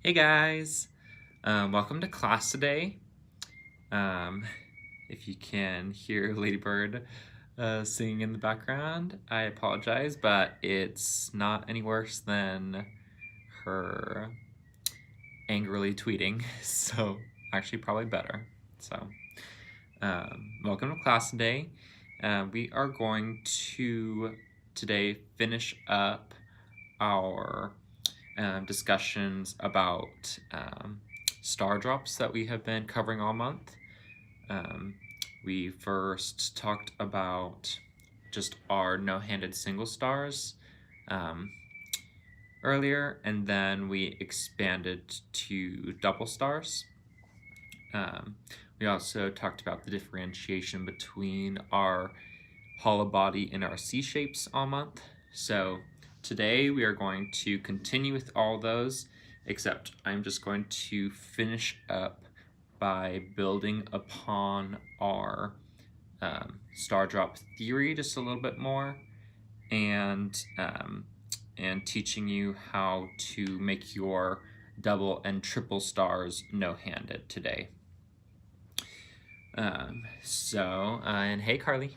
Hey guys, welcome to class today. If you can hear Ladybird singing in the background, I apologize, but it's not any worse than her angrily tweeting, so actually probably better. So, welcome to class today. We are going to today finish up our discussions about star drops that we have been covering all month. We first talked about just our no-handed single stars earlier, and then we expanded to double stars. We also talked about the differentiation between our hollow body and our C shapes all month. So today we are going to continue with all those, except I'm just going to finish up by building upon our star drop theory just a little bit more, and teaching you how to make your double and triple stars no-handed today. And hey Carly,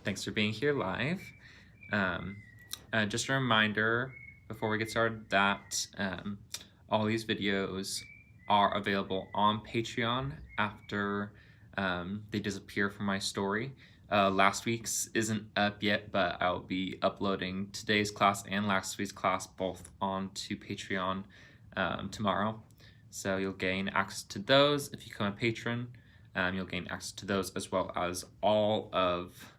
thanks for being here live. Just a reminder before we get started that all these videos are available on Patreon after they disappear from my story. Last week's isn't up yet, but I'll be uploading today's class and last week's class both onto Patreon tomorrow. So you'll gain access to those if you become a patron. You'll gain access to those as well as all of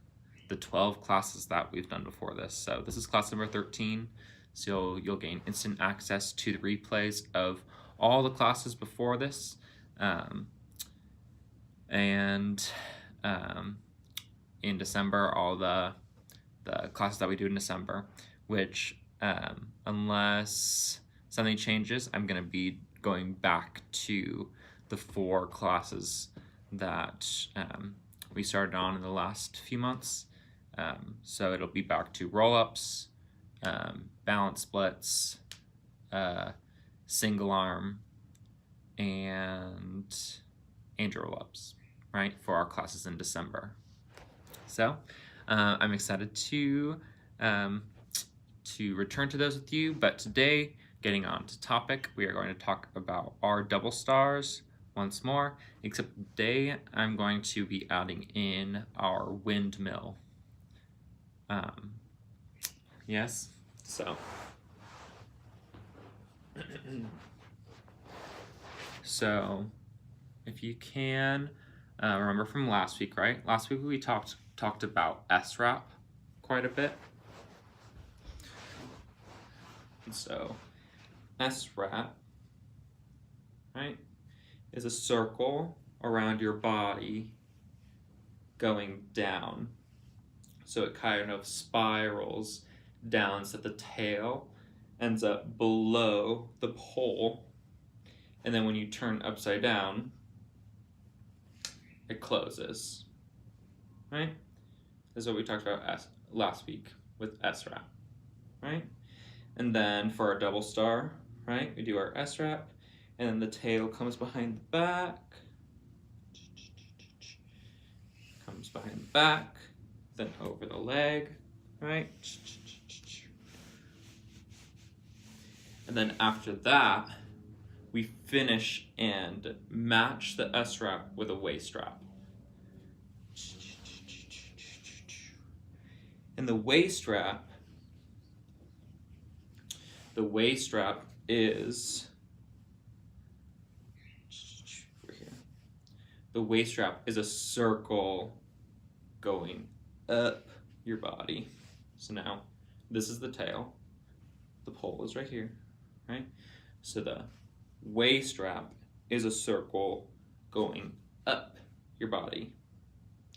the 12 classes that we've done before this. So this is class number 13, so you'll gain instant access to the replays of all the classes before this. In December, all the classes that we do in December, which unless something changes, I'm going to be going back to the 4 classes that we started on in the last few months. So it'll be back to roll-ups, balance splits, single arm, and angel roll-ups, right, for our classes in December. So I'm excited to return to those with you, but today, getting on to topic, we are going to talk about our double stars once more, except today I'm going to be adding in our windmill. Yes, so so if you can remember from last week, right? Last week we talked about SRAP quite a bit. And so SRAP, right, is a circle around your body going down. So it kind of spirals down so that the tail ends up below the pole, and then when you turn upside down, it closes, right? This is what we talked about last week with SRAP, right? And then for our double star, right, we do our SRAP, and then the tail comes behind the back, then over the leg, right? And then after that, we finish and match the S-wrap with a waist wrap. And the waist wrap is over here. The waist wrap is a circle going up your body. So now this is the tail. The pole is right here, right? So the waist wrap is a circle going up your body.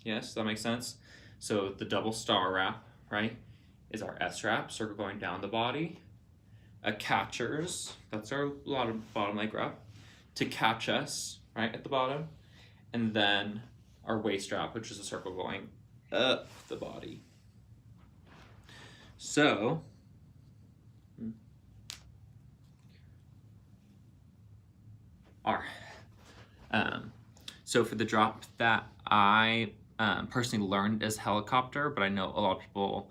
Yes, that makes sense? So the double star wrap, right, is our S wrap, circle going down the body. A catcher's, that's our bottom leg wrap, to catch us, right, at the bottom. And then our waist wrap, which is a circle going up the body. So are. So for the drop that I personally learned as helicopter, but I know a lot of people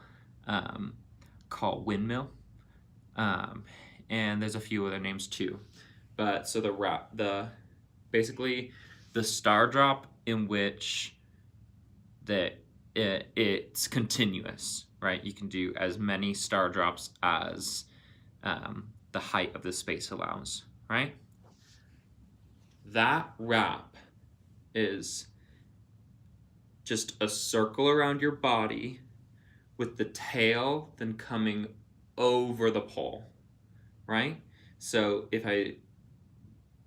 call windmill, and there's a few other names too. But so basically the star drop in which it's continuous, right? You can do as many star drops as the height of the space allows, right? That wrap is just a circle around your body with the tail then coming over the pole, right? So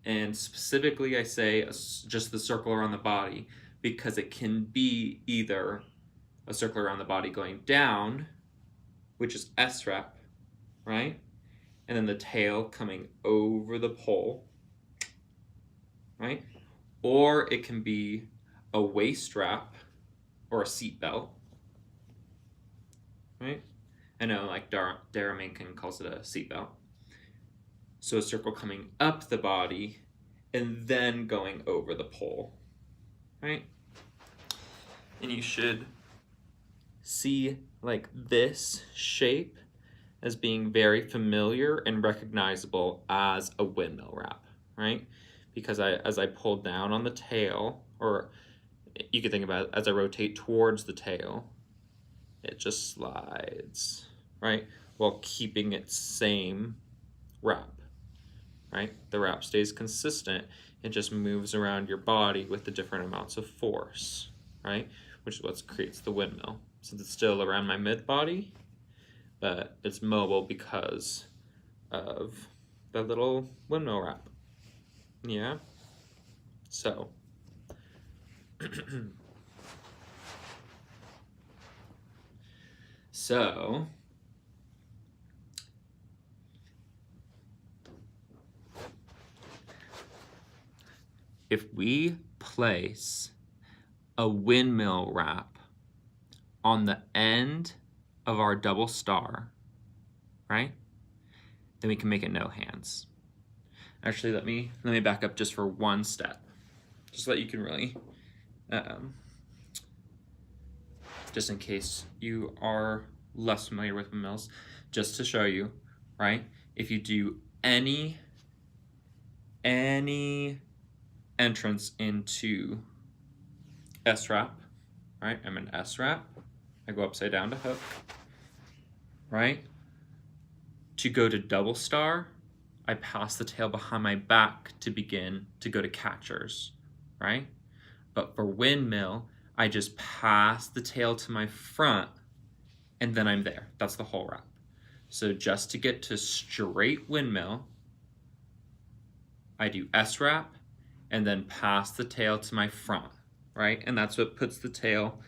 and specifically I say just the circle around the body because it can be either a circle around the body going down, which is S wrap, right? And then the tail coming over the pole, right? Or it can be a waist wrap or a seat belt, right? I know, like Dara Mankin calls it a seat belt. So a circle coming up the body and then going over the pole, right? And you should see like this shape as being very familiar and recognizable as a windmill wrap, right? Because as I pull down on the tail, or you could think about it as I rotate towards the tail, it just slides, right? While keeping its same wrap, right? The wrap stays consistent. It just moves around your body with the different amounts of force, right? Which is what creates the windmill. Since it's still around my mid-body, but it's mobile because of the little windmill wrap. Yeah? So. So. If we place a windmill wrap on the end of our double star, right? Then we can make it no hands. Actually, let me back up just for one step, just so that you can really, just in case you are less familiar with windmills, just to show you, right? If you do any entrance into S wrap, right? I'm in S wrap. I go upside down to hook, right? To go to double star, I pass the tail behind my back to begin to go to catchers, right? But for windmill, I just pass the tail to my front and then I'm there. That's the whole wrap. So just to get to straight windmill, I do S wrap and then pass the tail to my front, right? And that's what puts the tail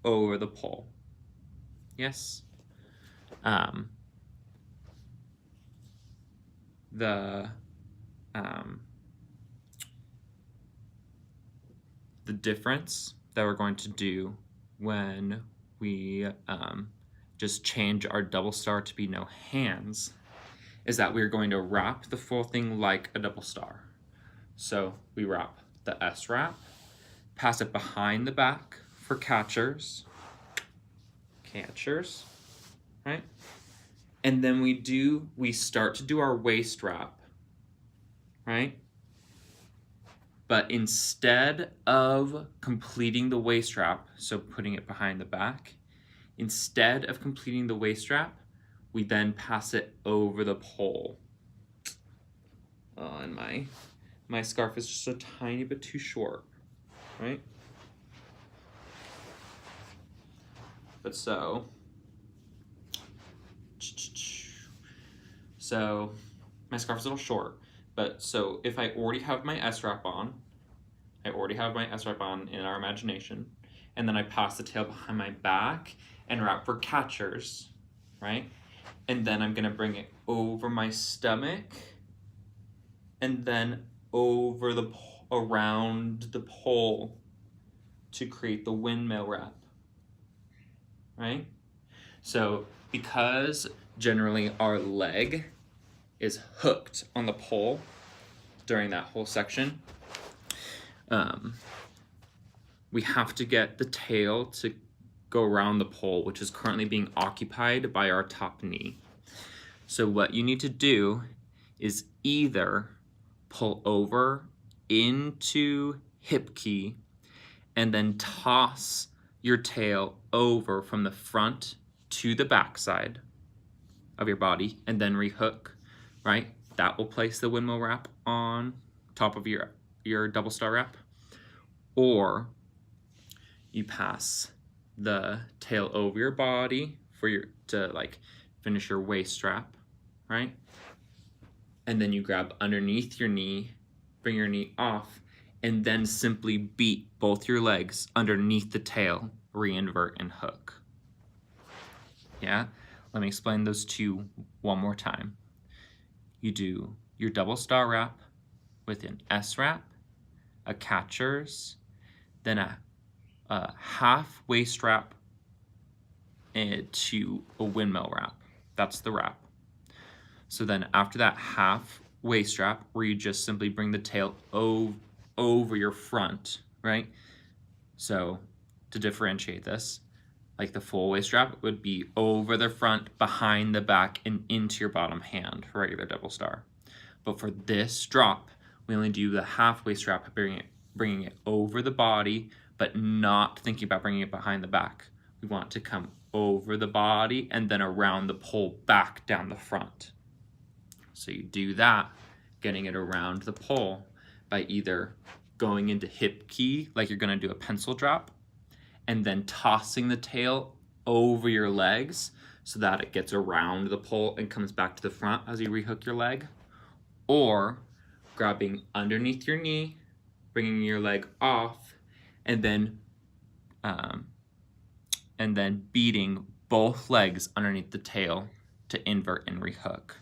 over the pole. Yes? The difference that we're going to do when we just change our double star to be no hands is that we're going to wrap the full thing like a double star. So we wrap the S wrap, pass it behind the back for catchers, right? And then we start to do our waist wrap, right? But instead of completing the waist wrap, so putting it behind the back, instead of completing the waist wrap, we then pass it over the pole. Oh, and my scarf is just a tiny bit too short, right? But so my scarf is a little short, but so if I already have my S wrap on, in our imagination, and then I pass the tail behind my back and wrap for catchers, right? And then I'm gonna bring it over my stomach and then over around the pole to create the windmill wrap, right? So because generally our leg is hooked on the pole, during that whole section, we have to get the tail to go around the pole, which is currently being occupied by our top knee. So what you need to do is either pull over into hip key and then toss your tail over from the front to the back side of your body and then rehook, right? That will place the windmill wrap on top of your double star wrap. Or you pass the tail over your body to like finish your waist strap, right? And then you grab underneath your knee, bring your knee off, and then simply beat both your legs underneath the tail, reinvert and hook. Yeah? Let me explain those two one more time. You do your double star wrap with an S wrap, a catcher's, then a half waist wrap to a windmill wrap. That's the wrap. So then after that half waist wrap, where you just simply bring the tail over your front, right? So to differentiate this, like the full waist wrap would be over the front, behind the back, and into your bottom hand, regular double star. But for this drop, we only do the half waist wrap, bringing it over the body, but not thinking about bringing it behind the back. We want to come over the body and then around the pole back down the front. So you do that, getting it around the pole by either going into hip key, like you're gonna do a pencil drop, and then tossing the tail over your legs so that it gets around the pole and comes back to the front as you rehook your leg, or grabbing underneath your knee, bringing your leg off, and then beating both legs underneath the tail to invert and rehook,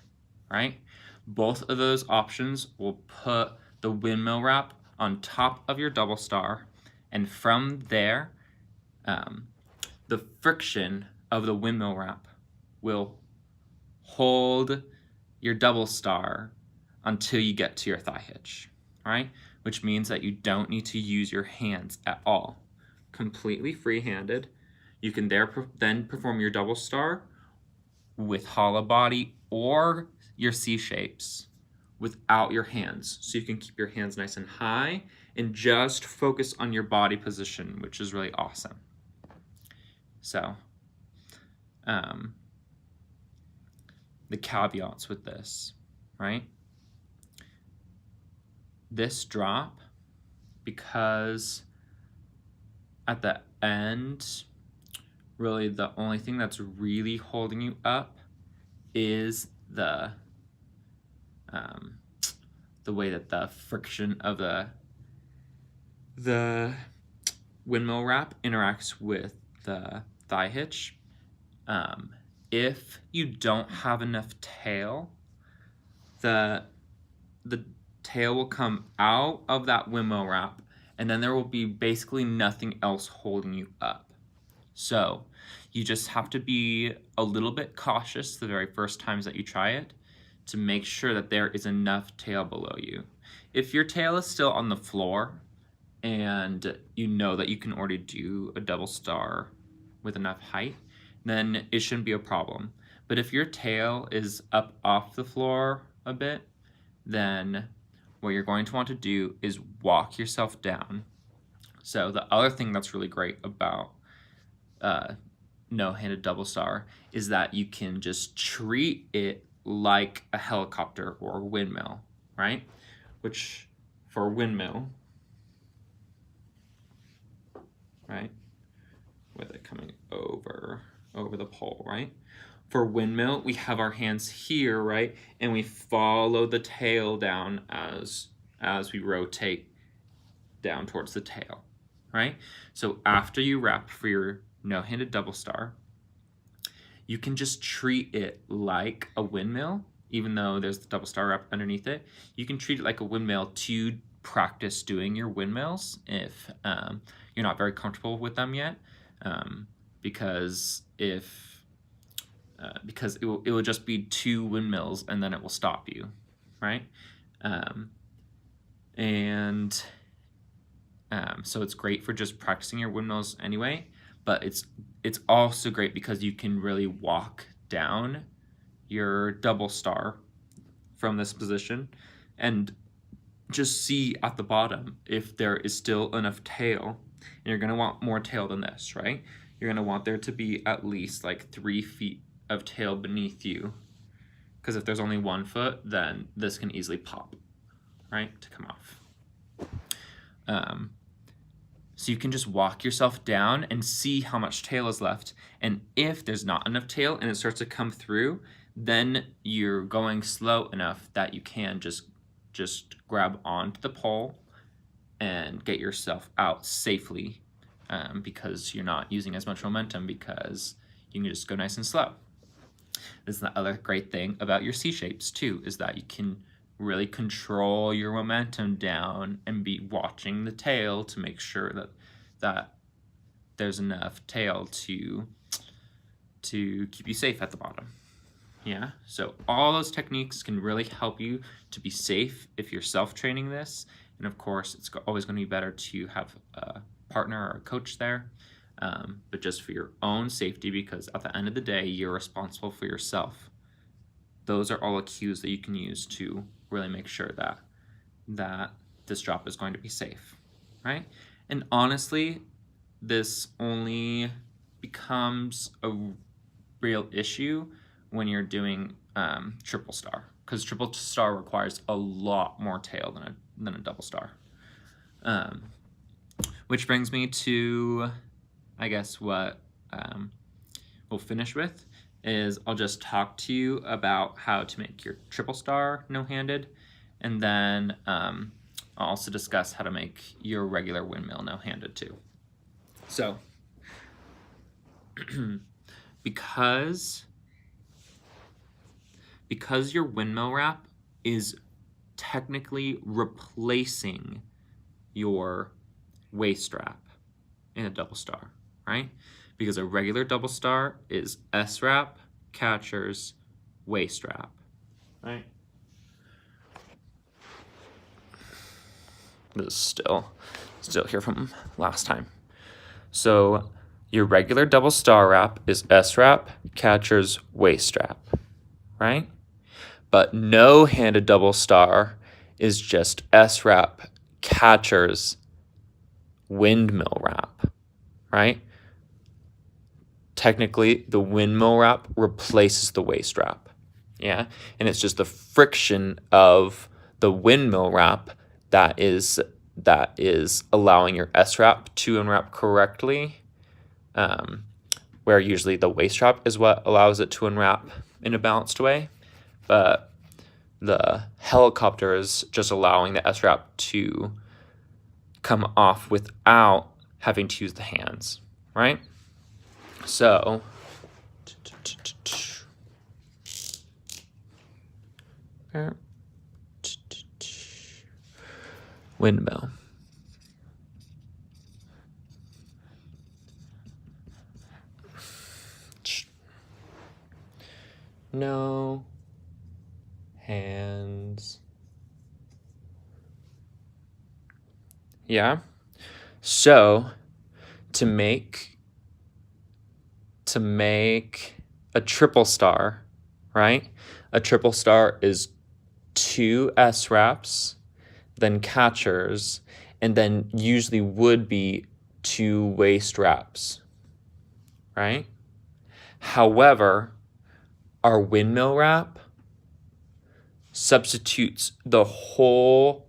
right? Both of those options will put the windmill wrap on top of your double star, and from there, the friction of the windmill wrap will hold your double star until you get to your thigh hitch, right? Which means that you don't need to use your hands at all. Completely free-handed. You can then perform your double star with hollow body or your C shapes without your hands. So you can keep your hands nice and high and just focus on your body position, which is really awesome. So, the caveats with this, right? This drop, because at the end, really the only thing that's really holding you up is the way that the friction of the windmill wrap interacts with the thigh hitch. If you don't have enough tail, the tail will come out of that windmill wrap, and then there will be basically nothing else holding you up. So you just have to be a little bit cautious the very first times that you try it to make sure that there is enough tail below you. If your tail is still on the floor and you know that you can already do a double star with enough height, then it shouldn't be a problem. But if your tail is up off the floor a bit, then what you're going to want to do is walk yourself down. So the other thing that's really great about no-handed double star is that you can just treat it like a helicopter or a windmill, right? Which for windmill, right, with it coming over the pole, right? For windmill, we have our hands here, right? And we follow the tail down as we rotate down towards the tail, right? So after you wrap for your no-handed double star, you can just treat it like a windmill, even though there's the double star wrap underneath it. You can treat it like a windmill to practice doing your windmills if you're not very comfortable with them yet, because it will just be two windmills and then it will stop you, right? And so it's great for just practicing your windmills anyway, but it's also great because you can really walk down your double star from this position and just see at the bottom if there is still enough tail. And you're going to want more tail than this, right? You're going to want there to be at least like 3 feet of tail beneath you, because if there's only 1 foot, then this can easily pop, right, to come off. So you can just walk yourself down and see how much tail is left. And if there's not enough tail and it starts to come through, then you're going slow enough that you can just grab onto the pole and get yourself out safely, because you're not using as much momentum, because you can just go nice and slow. This is the other great thing about your C-shapes too, is that you can really control your momentum down and be watching the tail to make sure that there's enough tail to keep you safe at the bottom. Yeah, so all those techniques can really help you to be safe if you're self-training this. And of course, it's always going to be better to have a partner or a coach there, but just for your own safety, because at the end of the day, you're responsible for yourself. Those are all the cues that you can use to really make sure that this drop is going to be safe, right? And honestly, this only becomes a real issue when you're doing triple star, because triple star requires a lot more tail than a double star. Which brings me to, I guess, what we'll finish with is I'll just talk to you about how to make your triple star no-handed, and then I'll also discuss how to make your regular windmill no-handed too. So, because your windmill wrap is technically replacing your waist strap in a double star, right? Because a regular double star is S-wrap, catchers, waist strap, right? This is still here from last time. So your regular double star wrap is S-wrap, catchers, waist strap, right? But no-handed double star is just S-wrap, catchers, windmill wrap, right? Technically, the windmill wrap replaces the waist wrap, yeah? And it's just the friction of the windmill wrap that is allowing your S-wrap to unwrap correctly, where usually the waist wrap is what allows it to unwrap in a balanced way. But the helicopter is just allowing the S-wrap to come off without having to use the hands, right? So, windmill. No hands. Yeah. So to make a triple star, right? A triple star is 2 S-wraps, then catchers, and then usually would be 2 waist wraps, right? However, our windmill wrap substitutes the whole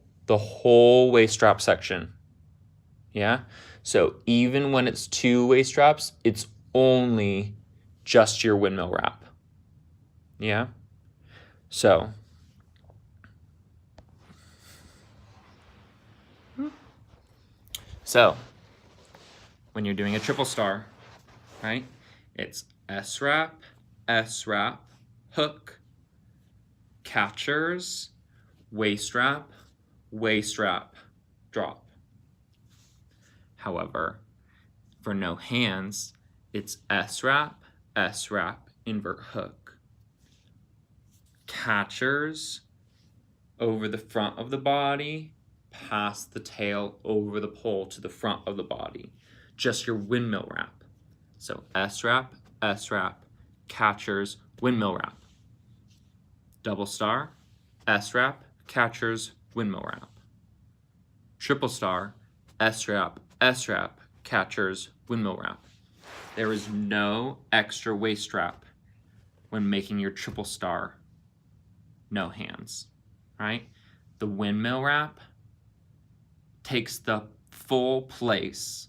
waist strap section. Yeah? So even when it's 2 waist straps, it's only just your windmill wrap. Yeah? So when you're doing a triple star, right? It's S-wrap, S-wrap, hook, catchers, waist wrap, drop. However, for no hands, it's S-wrap, S-wrap, invert hook. Catchers over the front of the body, pass the tail over the pole to the front of the body. Just your windmill wrap. So S-wrap, S-wrap, catchers, windmill wrap. Double star, S-wrap, catchers, windmill wrap. Triple star, S-wrap, S-wrap, catchers, windmill wrap. There is no extra waist strap when making your triple star no hands, right? The windmill wrap takes the full place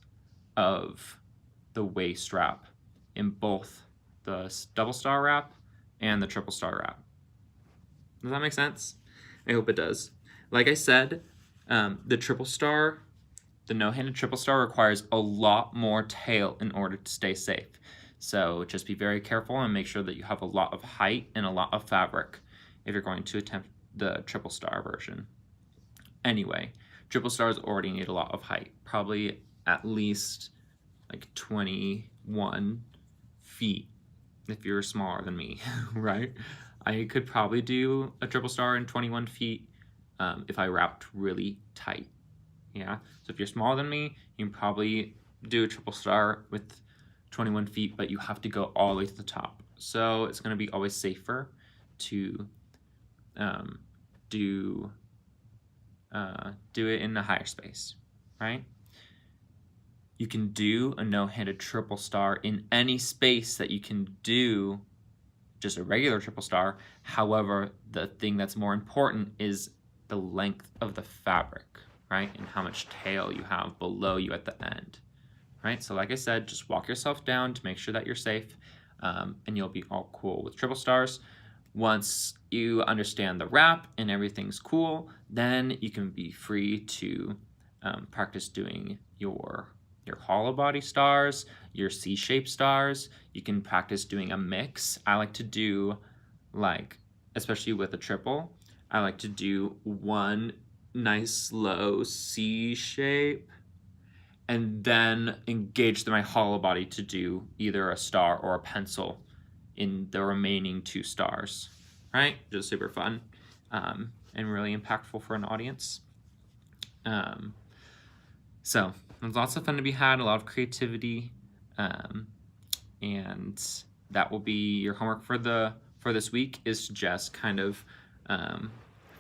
of the waist wrap in both the double star wrap and the triple star wrap. Does that make sense? I hope it does. Like I said, the triple star, the no-handed triple star requires a lot more tail in order to stay safe. So just be very careful and make sure that you have a lot of height and a lot of fabric if you're going to attempt the triple star version. Anyway, triple stars already need a lot of height, probably at least like 21 feet if you're smaller than me, right? I could probably do a triple star in 21 feet if I wrapped really tight. Yeah, so if you're smaller than me, you can probably do a triple star with 21 feet, but you have to go all the way to the top. So it's going to be always safer to do it in the higher space, right? You can do a no-handed triple star in any space that you can do just a regular triple star. However, the thing that's more important is the length of the fabric, right? And how much tail you have below you at the end, right? So like I said, just walk yourself down to make sure that you're safe, and you'll be all cool with triple stars. Once you understand the wrap and everything's cool, then you can be free to practice doing your hollow body stars, your C-shaped stars. You can practice doing a mix. I like to do, like, especially with a triple, I like to do one nice slow C shape and then engage my hollow body to do either a star or a pencil in the remaining 2 stars, right? Just super fun and really impactful for an audience. So there's lots of fun to be had, a lot of creativity, and that will be your homework for this week, is to just kind of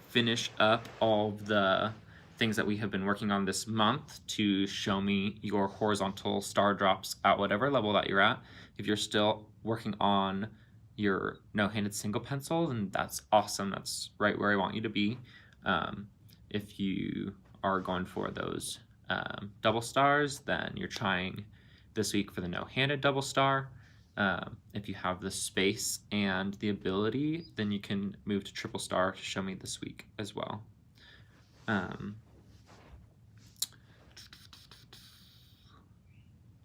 finish up all of the things that we have been working on this month to show me your horizontal star drops at whatever level that you're at. If you're still working on your no-handed single pencil, then that's awesome. That's right where I want you to be. If you are going for those double stars, then you're trying this week for the no-handed double star. If you have the space and the ability, then you can move to triple star to show me this week as well.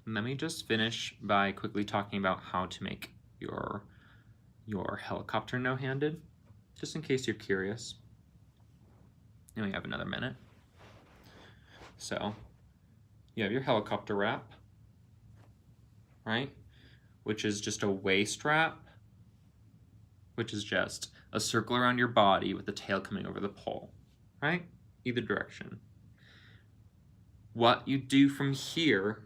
Let me just finish by quickly talking about how to make your helicopter no-handed, just in case you're curious. And we have another minute. So you have your helicopter wrap, right? Which is just a waist wrap, which is just a circle around your body with the tail coming over the pole, right? Either direction. What you do from here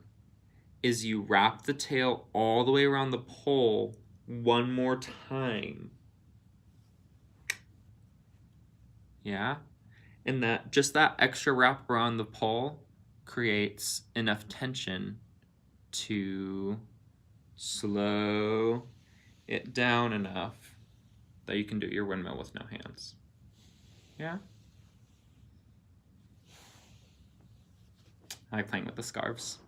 is you wrap the tail all the way around the pole one more time. Yeah? And just that extra wrap around the pole creates enough tension to slow it down enough that you can do your windmill with no hands. Yeah? I like playing with the scarves.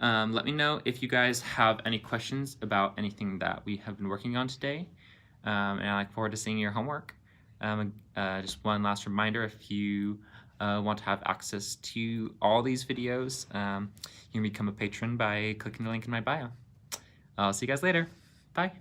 Let me know if you guys have any questions about anything that we have been working on today. And I look forward to seeing your homework. Just one last reminder, if you want to have access to all these videos, you can become a patron by clicking the link in my bio. I'll see you guys later. Bye.